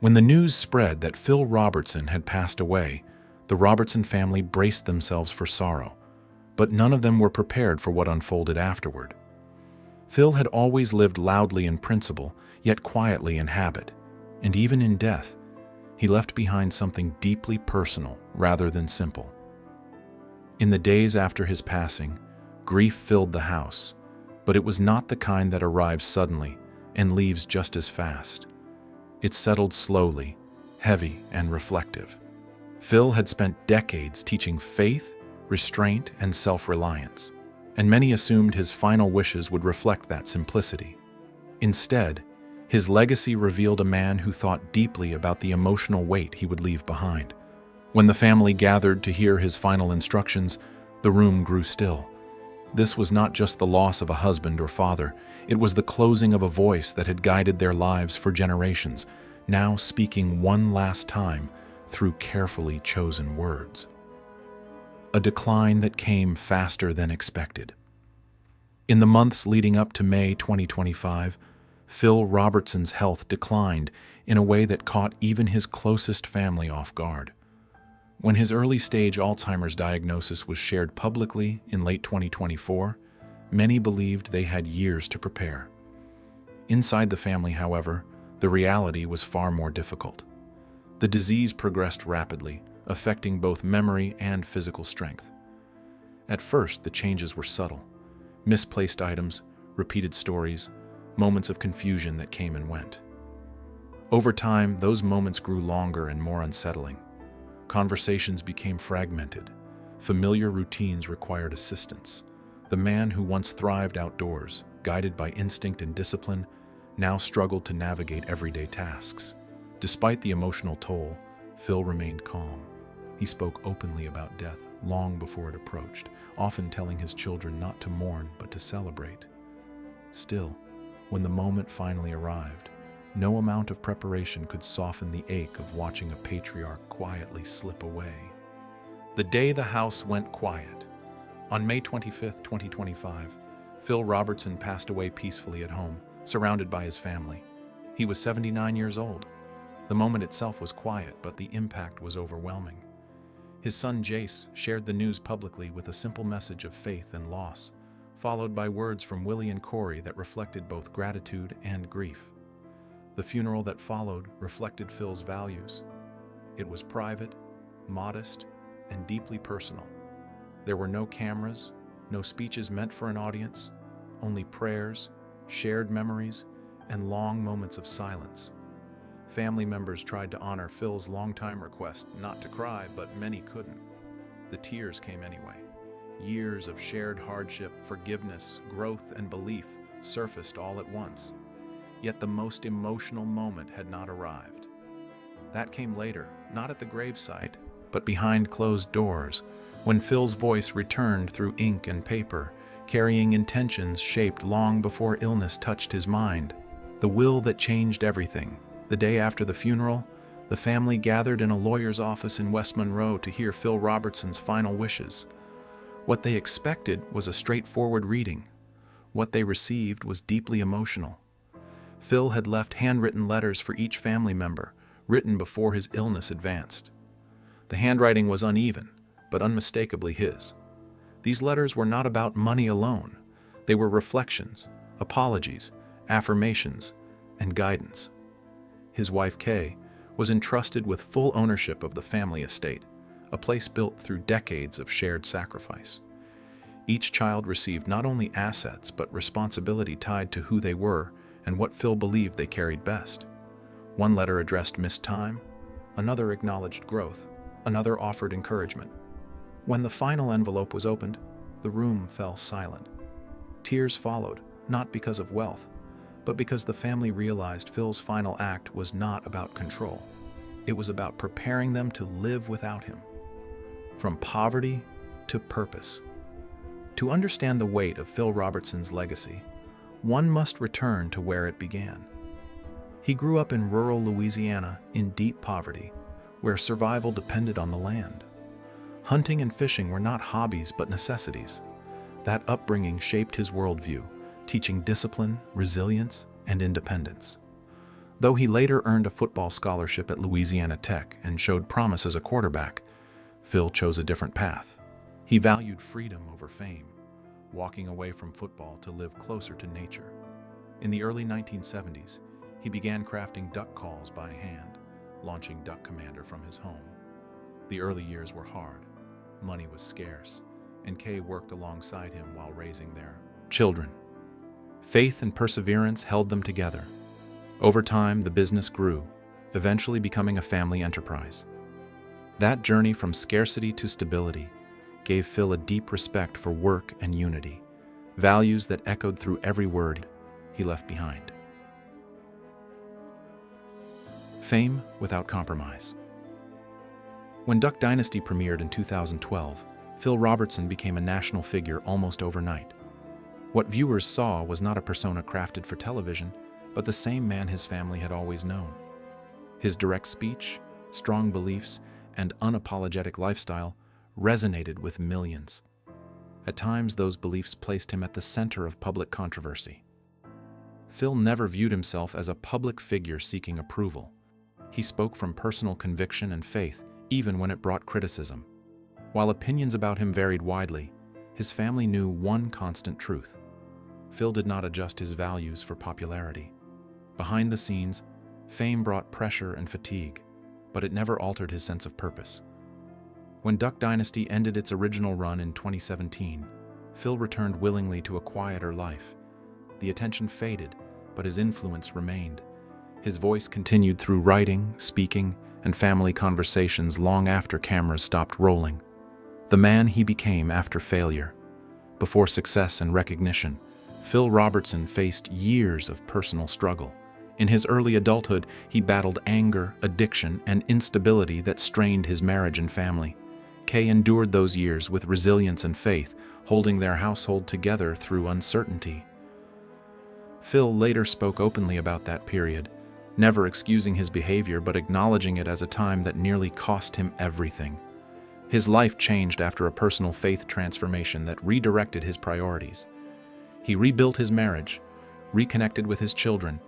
When the news spread that Phil Robertson had passed away, the Robertson family braced themselves for sorrow, but none of them were prepared for what unfolded afterward. Phil had always lived loudly in principle, yet quietly in habit, and even in death, he left behind something deeply personal rather than simple. In the days after his passing, grief filled the house, but it was not the kind that arrives suddenly and leaves just as fast. It settled slowly, heavy and reflective. Phil had spent decades teaching faith, restraint, and self-reliance, and many assumed his final wishes would reflect that simplicity. Instead, his legacy revealed a man who thought deeply about the emotional weight he would leave behind. When the family gathered to hear his final instructions, the room grew still. This was not just the loss of a husband or father, it was the closing of a voice that had guided their lives for generations, now speaking one last time through carefully chosen words. A decline that came faster than expected. In the months leading up to May 2025, Phil Robertson's health declined in a way that caught even his closest family off guard. When his early-stage Alzheimer's diagnosis was shared publicly in late 2024, many believed they had years to prepare. Inside the family, however, the reality was far more difficult. The disease progressed rapidly, affecting both memory and physical strength. At first, the changes were subtle. Misplaced items, repeated stories, moments of confusion that came and went. Over time, those moments grew longer and more unsettling. Conversations became fragmented. Familiar routines required assistance. The man who once thrived outdoors, guided by instinct and discipline, now struggled to navigate everyday tasks. Despite the emotional toll, Phil remained calm. He spoke openly about death long before it approached, often telling his children not to mourn but to celebrate. Still, when the moment finally arrived, no amount of preparation could soften the ache of watching a patriarch quietly slip away. The day the house went quiet. On May 25, 2025, Phil Robertson passed away peacefully at home, surrounded by his family. He was 79 years old. The moment itself was quiet, but the impact was overwhelming. His son Jace shared the news publicly with a simple message of faith and loss, followed by words from Willie and Corey that reflected both gratitude and grief. The funeral that followed reflected Phil's values. It was private, modest, and deeply personal. There were no cameras, no speeches meant for an audience, only prayers, shared memories, and long moments of silence. Family members tried to honor Phil's longtime request not to cry, but many couldn't. The tears came anyway. Years of shared hardship, forgiveness, growth, and belief surfaced all at once. Yet the most emotional moment had not arrived. That came later, not at the gravesite, but behind closed doors, when Phil's voice returned through ink and paper, carrying intentions shaped long before illness touched his mind. The will that changed everything. The day after the funeral, the family gathered in a lawyer's office in West Monroe to hear Phil Robertson's final wishes. What they expected was a straightforward reading. What they received was deeply emotional. Phil had left handwritten letters for each family member, written before his illness advanced. The handwriting was uneven, but unmistakably his. These letters were not about money alone. They were reflections, apologies, affirmations, and guidance. His wife, Kay, was entrusted with full ownership of the family estate, a place built through decades of shared sacrifice. Each child received not only assets, but responsibility tied to who they were and what Phil believed they carried best. One letter addressed missed time, another acknowledged growth, another offered encouragement. When the final envelope was opened, the room fell silent. Tears followed, not because of wealth, but because the family realized Phil's final act was not about control. It was about preparing them to live without him. From poverty to purpose. To understand the weight of Phil Robertson's legacy, one must return to where it began. He grew up in rural Louisiana in deep poverty, where survival depended on the land. Hunting and fishing were not hobbies but necessities. That upbringing shaped his worldview, teaching discipline, resilience, and independence. Though he later earned a football scholarship at Louisiana Tech and showed promise as a quarterback, Phil chose a different path. He valued freedom over fame, walking away from football to live closer to nature. In the early 1970s, he began crafting duck calls by hand, launching Duck Commander from his home. The early years were hard, money was scarce, and Kay worked alongside him while raising their children. Faith and perseverance held them together. Over time, the business grew, eventually becoming a family enterprise. That journey from scarcity to stability gave Phil a deep respect for work and unity, values that echoed through every word he left behind. Fame without compromise. When Duck Dynasty premiered in 2012, Phil Robertson became a national figure almost overnight. What viewers saw was not a persona crafted for television, but the same man his family had always known. His direct speech, strong beliefs, and unapologetic lifestyle resonated with millions. At times, those beliefs placed him at the center of public controversy. Phil never viewed himself as a public figure seeking approval. He spoke from personal conviction and faith, even when it brought criticism. While opinions about him varied widely, his family knew one constant truth. Phil did not adjust his values for popularity. Behind the scenes, fame brought pressure and fatigue, but it never altered his sense of purpose. When Duck Dynasty ended its original run in 2017, Phil returned willingly to a quieter life. The attention faded, but his influence remained. His voice continued through writing, speaking, and family conversations long after cameras stopped rolling. The man he became after failure. Before success and recognition, Phil Robertson faced years of personal struggle. In his early adulthood, he battled anger, addiction, and instability that strained his marriage and family. Kay endured those years with resilience and faith, holding their household together through uncertainty. Phil later spoke openly about that period, never excusing his behavior but acknowledging it as a time that nearly cost him everything. His life changed after a personal faith transformation that redirected his priorities. He rebuilt his marriage, reconnected with his children,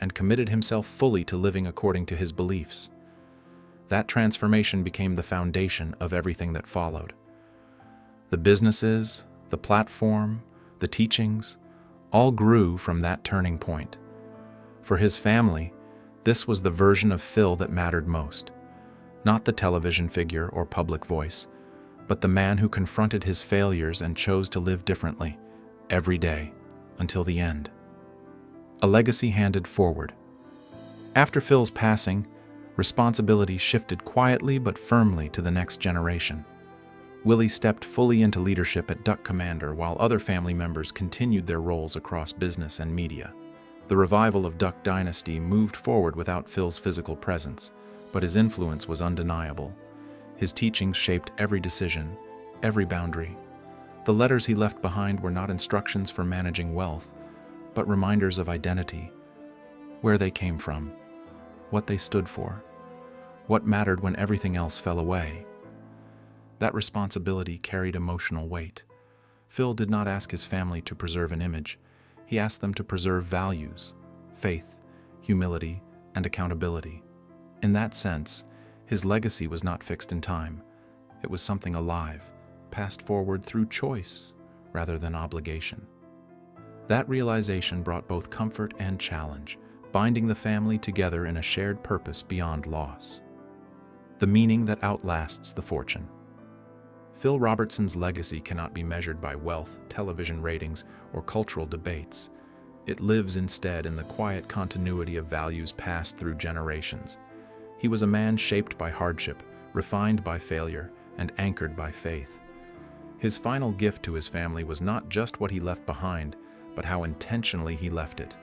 and committed himself fully to living according to his beliefs. That transformation became the foundation of everything that followed. The businesses, the platform, the teachings, all grew from that turning point. For his family, this was the version of Phil that mattered most. Not the television figure or public voice, but the man who confronted his failures and chose to live differently, every day, until the end. A legacy handed forward. After Phil's passing, responsibility shifted quietly but firmly to the next generation. Willie stepped fully into leadership at Duck Commander while other family members continued their roles across business and media. The revival of Duck Dynasty moved forward without Phil's physical presence, but his influence was undeniable. His teachings shaped every decision, every boundary. The letters he left behind were not instructions for managing wealth, but reminders of identity, where they came from, what they stood for, what mattered when everything else fell away. That responsibility carried emotional weight. Phil did not ask his family to preserve an image. He asked them to preserve values, faith, humility, and accountability. In that sense, his legacy was not fixed in time. It was something alive, passed forward through choice rather than obligation. That realization brought both comfort and challenge, binding the family together in a shared purpose beyond loss. The meaning that outlasts the fortune. Phil Robertson's legacy cannot be measured by wealth, television ratings, or cultural debates. It lives instead in the quiet continuity of values passed through generations. He was a man shaped by hardship, refined by failure, and anchored by faith. His final gift to his family was not just what he left behind, but how intentionally he left it.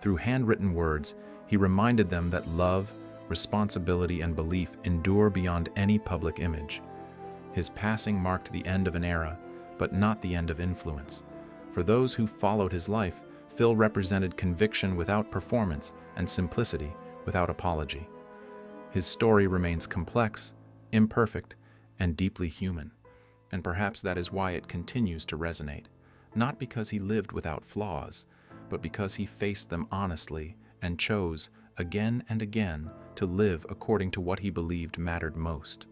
Through handwritten words, he reminded them that love, responsibility, and belief endure beyond any public image. His passing marked the end of an era, but not the end of influence. For those who followed his life, Phil represented conviction without performance and simplicity without apology. His story remains complex, imperfect, and deeply human, and perhaps that is why it continues to resonate, not because he lived without flaws, but because he faced them honestly and chose, again and again, to live according to what he believed mattered most.